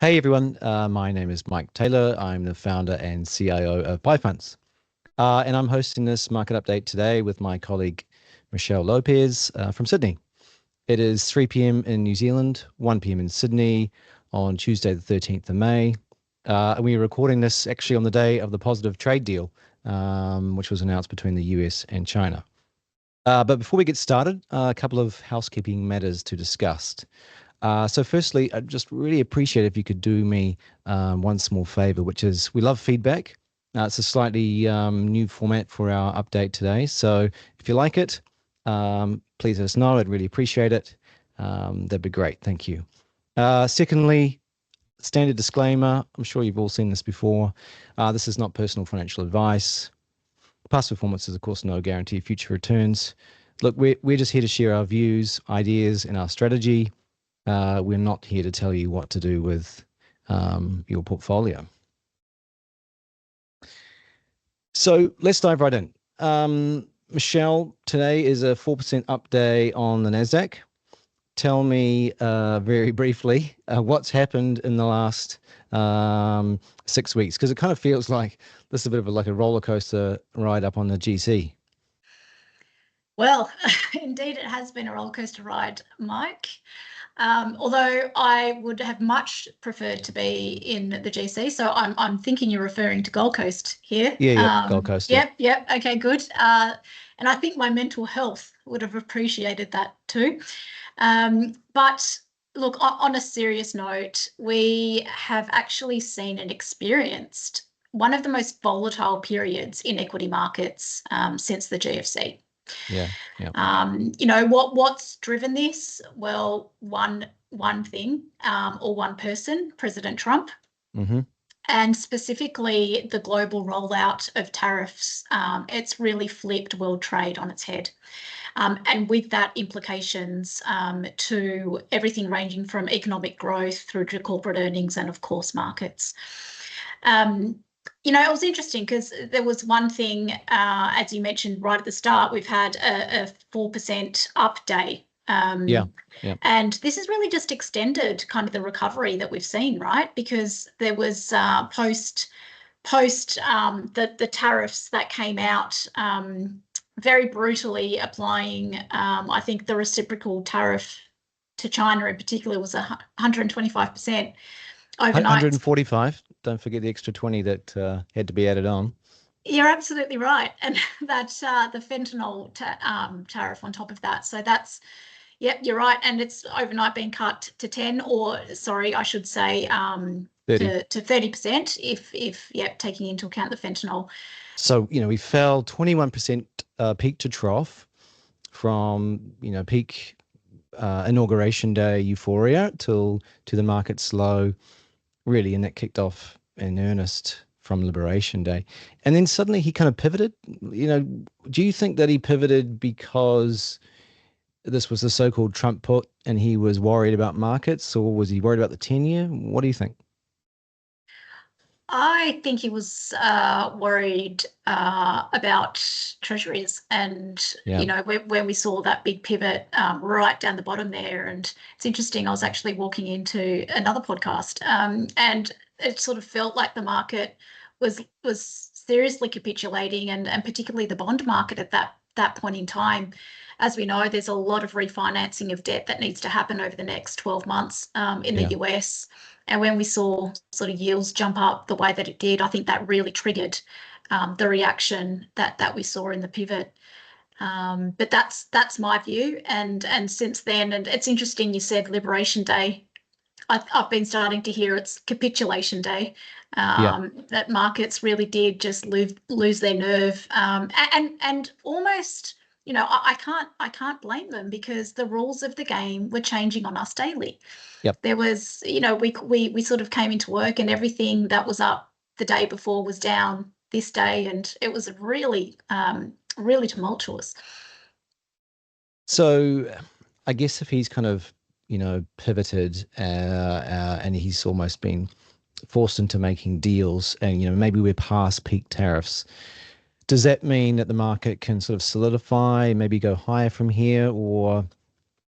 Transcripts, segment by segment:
Hey everyone, my name is Mike Taylor. I'm the founder and CIO of PiFunds. And I'm hosting this market update today with my colleague Michelle Lopez from Sydney. It is 3 p.m. in New Zealand, 1 p.m. in Sydney on Tuesday, the 13th of May. And we are recording this actually on the day of the positive trade deal, which was announced between the US and China. But before we get started, a couple of housekeeping matters to discuss. So firstly, I'd just really appreciate if you could do me one small favor, which is we love feedback. It's a slightly new format for our update today. So if you like it, please let us know. I'd really appreciate it. That'd be great. Thank you. Secondly, standard disclaimer. I'm sure you've all seen this before. This is not personal financial advice. Past performance is, of course, no guarantee of future returns. Look, we're just here to share our views, ideas, and our strategy. We're not here to tell you what to do with your portfolio. So let's dive right in. Michelle, today is a 4% up day on the NASDAQ. Tell me very briefly what's happened in the last 6 weeks, because it kind of feels like this is a bit of like a roller coaster ride up on the GC. Well, indeed, it has been a roller coaster ride, Mike. Although I would have much preferred to be in the GC, so I'm thinking you're referring to Gold Coast here. Yeah, Gold Coast. Yep. Okay, good. And I think my mental health would have appreciated that too. But look, on a serious note, we have actually seen and experienced one of the most volatile periods in equity markets since the GFC. Yeah. What's driven this? Well, one thing or one person, President Trump, and specifically the global rollout of tariffs. It's really flipped world trade on its head. And with that, implications to everything ranging from economic growth through to corporate earnings and, of course, markets. It was interesting because there was one thing, as you mentioned right at the start, we've had a 4% up day. And this has really just extended kind of the recovery that we've seen, right? Because there was post the tariffs that came out very brutally applying, I think the reciprocal tariff to China in particular was 125% overnight. 145. Don't forget the extra 20 that had to be added on. You're absolutely right. And that's the fentanyl tariff on top of that. So that's, yep, you're right. And it's overnight being cut to 10 or, sorry, I should say 30. to 30% if taking into account the fentanyl. So, we fell 21% peak to trough from, peak inauguration day euphoria to the market's low, really, and that kicked off in earnest from Liberation Day. And then suddenly he kind of pivoted. Do you think that he pivoted because this was the so-called Trump put and he was worried about markets, or was he worried about the 10-year? What do you think? I think he was worried about treasuries and, when we saw that big pivot right down the bottom there. And it's interesting, I was actually walking into another podcast and it sort of felt like the market was seriously capitulating and particularly the bond market at that point in time. As we know, there's a lot of refinancing of debt that needs to happen over the next 12 months in the US. And when we saw sort of yields jump up the way that it did, I think that really triggered the reaction that we saw in the pivot. But that's my view. And since then, and it's interesting you said Liberation Day. I've been starting to hear it's capitulation day. That markets really did just lose their nerve and almost. I can't blame them because the rules of the game were changing on us daily. Yep. There was, we sort of came into work and everything that was up the day before was down this day, and it was really, really tumultuous. So, I guess if he's kind of, pivoted and he's almost been forced into making deals, and maybe we're past peak tariffs. Does that mean that the market can sort of solidify, maybe go higher from here, or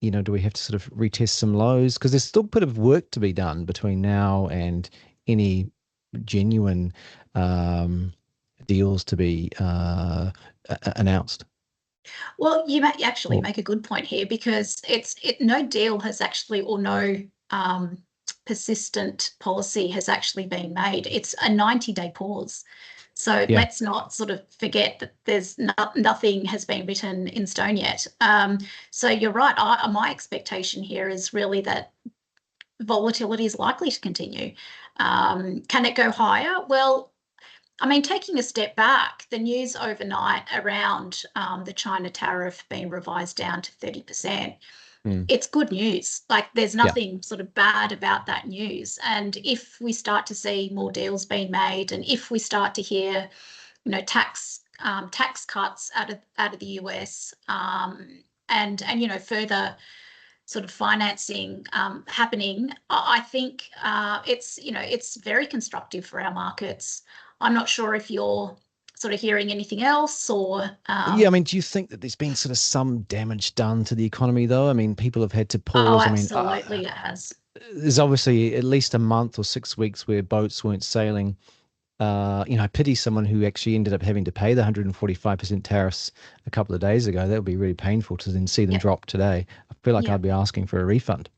do we have to sort of retest some lows? Because there's still a bit of work to be done between now and any genuine deals to be announced. Well, you actually make a good point here, because no deal has actually, or no persistent policy has actually been made. It's a 90-day pause. So let's not sort of forget that there's nothing has been written in stone yet. So you're right. My expectation here is really that volatility is likely to continue. Can it go higher? Well, I mean, taking a step back, the news overnight around the China tariff being revised down to 30%, it's good news. Like, there's nothing sort of bad about that news. And if we start to see more deals being made, and if we start to hear, tax cuts out of the US, and further sort of financing happening, I think it's very constructive for our markets. I'm not sure if you're sort of hearing anything else, or yeah, I mean, do you think that there's been sort of some damage done to the economy, though? I mean, people have had to pause. Absolutely, it has. There's obviously at least a month or 6 weeks where boats weren't sailing. I pity someone who actually ended up having to pay the 145% tariffs a couple of days ago. That would be really painful to then see them drop today. I feel like I'd be asking for a refund.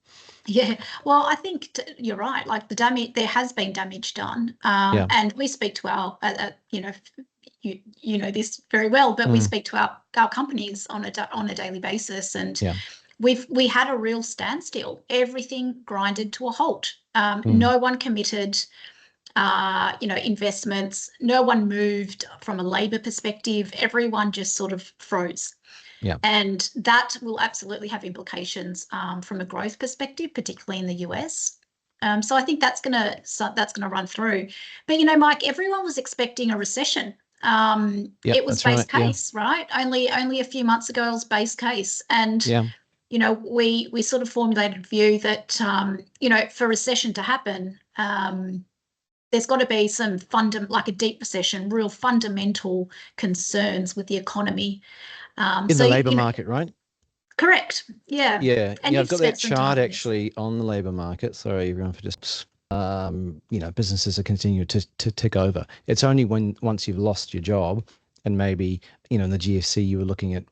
Yeah, well, I think you're right. Like, the damage, there has been damage done, and we speak to our, you know this very well, but we speak to our companies on a daily basis, and we had a real standstill. Everything grinded to a halt. No one committed, investments. No one moved from a labor perspective. Everyone just sort of froze. Yeah. And that will absolutely have implications from a growth perspective, particularly in the US. So I think that's gonna run through. But Mike, everyone was expecting a recession. It was base case, right? Only a few months ago it was base case, and we sort of formulated a view that for recession to happen, there's got to be some like a deep recession, real fundamental concerns with the economy. In the labour market, right? Correct. Yeah. Yeah. And I've got that chart actually on the labour market. Sorry, everyone, for just businesses are continuing to tick over. It's only once you've lost your job, and maybe in the GFC you were looking at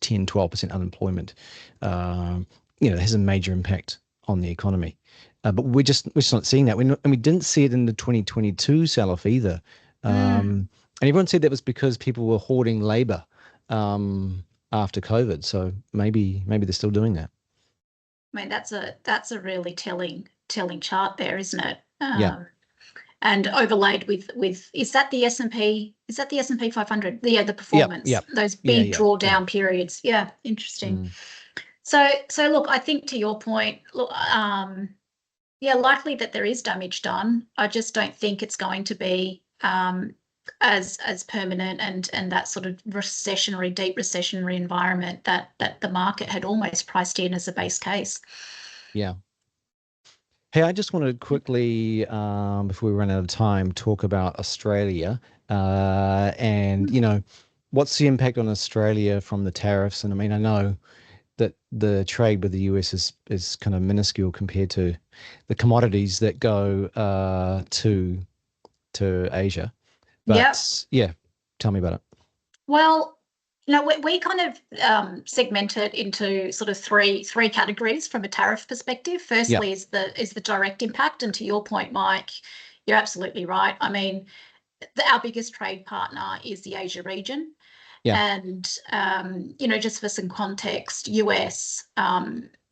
10-12% unemployment. It has a major impact on the economy. But we're just not seeing that. And we didn't see it in the 2022 sell-off either. And everyone said that was because people were hoarding labour after COVID. So maybe they're still doing that. I mean, that's a really telling chart there, isn't it? And overlaid with is that the S&P? Is that the S&P 500? The performance. Those big drawdown periods. Yeah, interesting. So look, I think to your point, look, likely that there is damage done. I just don't think it's going to be as permanent and that sort of deep recessionary environment that the market had almost priced in as a base case. Yeah. Hey, I just want to quickly, before we run out of time, talk about Australia and what's the impact on Australia from the tariffs? And I mean, I know that the trade with the US is kind of minuscule compared to the commodities that go to Asia. But tell me about it. Well, we kind of segment it into sort of three categories from a tariff perspective. Firstly is the direct impact, and to your point, Mike, you're absolutely right. I mean, our biggest trade partner is the Asia region. And just for some context, US,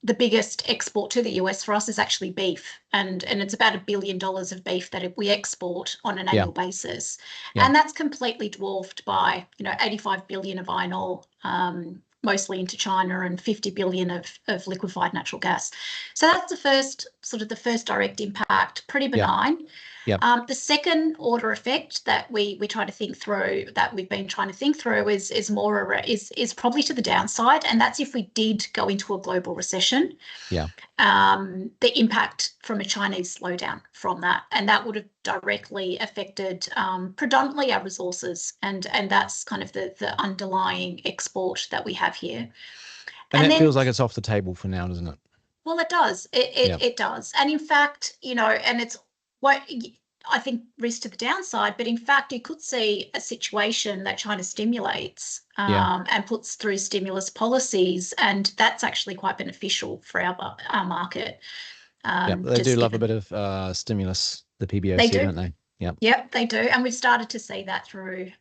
the biggest export to the US for us is actually beef, and it's about $1 billion of beef that we export on an annual basis, and that's completely dwarfed by 85 billion of iron ore, mostly into China, and 50 billion of liquefied natural gas. So that's the first direct impact, pretty benign. The second order effect that we try to think through, that we've been trying to think through, is probably to the downside, and that's if we did go into a global recession. The impact from a Chinese slowdown from that, and that would have directly affected predominantly our resources, and that's kind of the underlying export that we have here. And that feels like it's off the table for now, doesn't it? Well, it does. It does. And in fact, and it's what I think risk to the downside, but in fact, you could see a situation that China stimulates and puts through stimulus policies, and that's actually quite beneficial for our market. They do love a bit of stimulus, the PBOC, don't they? Yep, they do. And we've started to see that through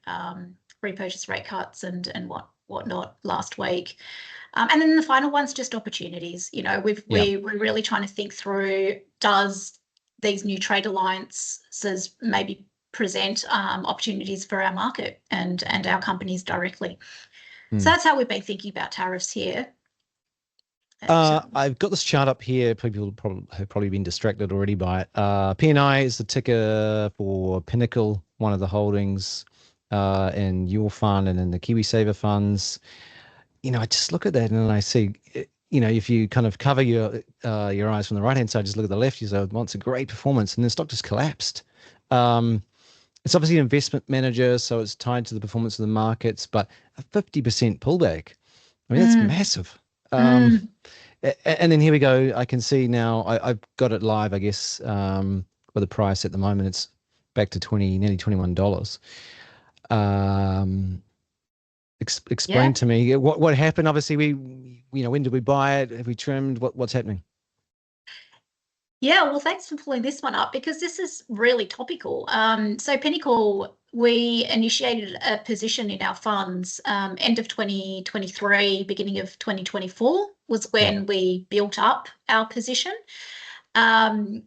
repurchase rate cuts and whatnot last week. And then the final one's just opportunities. We're really trying to think through, does these new trade alliances maybe present opportunities for our market and our companies directly? So that's how we've been thinking about tariffs here. I've got this chart up here. People have probably been distracted already by it. PNI is the ticker for Pinnacle, one of the holdings in your fund and in the KiwiSaver funds. I just look at that and I see, if you kind of cover your eyes from the right-hand side, just look at the left, you say, well, it's a great performance, and the stock just collapsed. It's obviously an investment manager, so it's tied to the performance of the markets, but a 50% pullback, I mean, that's massive. And then here we go. I can see now, I've got it live, I guess, with the price at the moment, it's back to nearly $21. Explain to me what happened. Obviously, when did we buy it? Have we trimmed? What's happening? Yeah, well, thanks for pulling this one up because this is really topical. So Pinnacle, we initiated a position in our funds end of 2023, beginning of 2024 was when we built up our position. And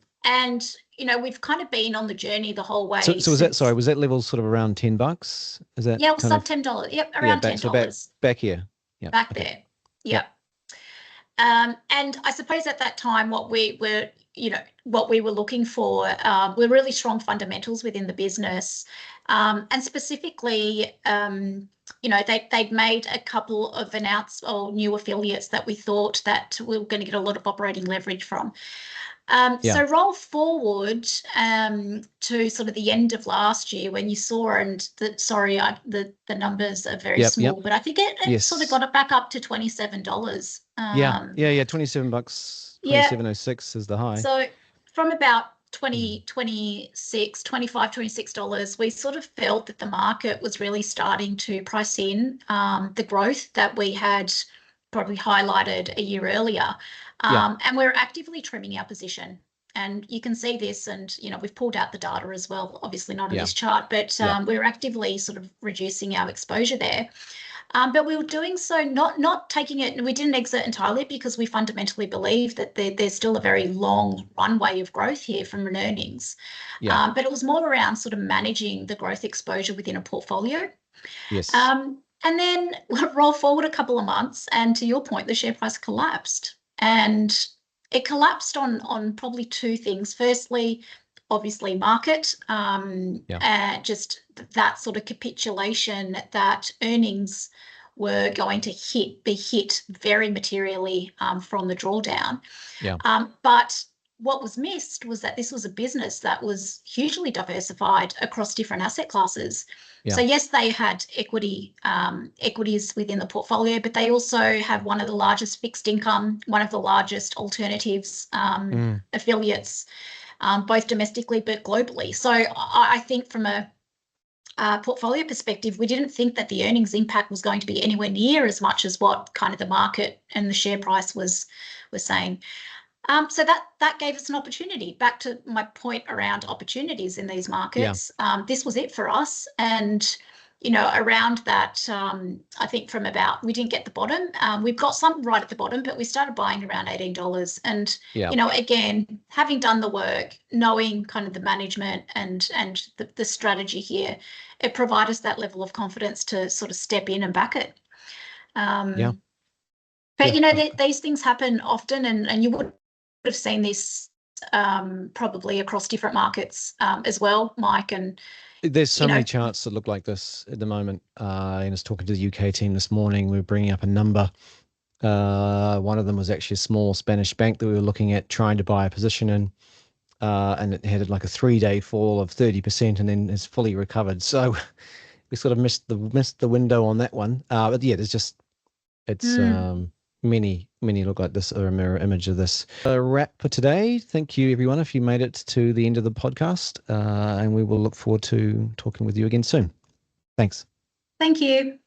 we've kind of been on the journey the whole way. So was that level sort of around $10? Is that? Yeah, it was sub $10. Yep, around $10. So back here. Yeah. Back there. Yep. And I suppose at that time, what we were looking for were really strong fundamentals within the business, and specifically, they'd made a couple of announced or new affiliates that we thought that we were going to get a lot of operating leverage from. So roll forward to sort of the end of last year when you saw, and the numbers are very small, but I think it sort of got it back up to $27. $27, 27.06 is the high. So from about $26, we sort of felt that the market was really starting to price in the growth that we had probably highlighted a year earlier. And we're actively trimming our position. And you can see this, and we've pulled out the data as well, obviously not on this chart, but we're actively sort of reducing our exposure there. But we were doing so not taking it, we didn't exit entirely because we fundamentally believe that there's still a very long runway of growth here from an earnings. But it was more around sort of managing the growth exposure within a portfolio. Yes. And then roll forward a couple of months, and to your point, the share price collapsed. And it collapsed on probably two things. Firstly, obviously market, just that sort of capitulation that earnings were going to be hit very materially from the drawdown. But what was missed was that this was a business that was hugely diversified across different asset classes. So yes, they had equities within the portfolio, but they also have one of the largest fixed income, one of the largest alternatives affiliates, both domestically but globally. So I think from a portfolio perspective, we didn't think that the earnings impact was going to be anywhere near as much as what kind of the market and the share price was saying. So that gave us an opportunity. Back to my point around opportunities in these markets, this was it for us. And around that, I think from about, we didn't get the bottom. We've got some right at the bottom, but we started buying around $18. And again, having done the work, knowing kind of the management and the strategy here, it provided us that level of confidence to sort of step in and back it. But these things happen often, and you would have seen this probably across different markets as well, Mike. And there's so many charts that look like this at the moment. I was talking to the UK team this morning. We were bringing up a number. One of them was actually a small Spanish bank that we were looking at trying to buy a position in, and it had like a 3-day fall of 30%, and then has fully recovered. So we sort of missed the window on that one. But yeah, it's many look like this, or a mirror image of this. A wrap for today. Thank you, everyone, if you made it to the end of the podcast, and we will look forward to talking with you again soon. Thanks. Thank you.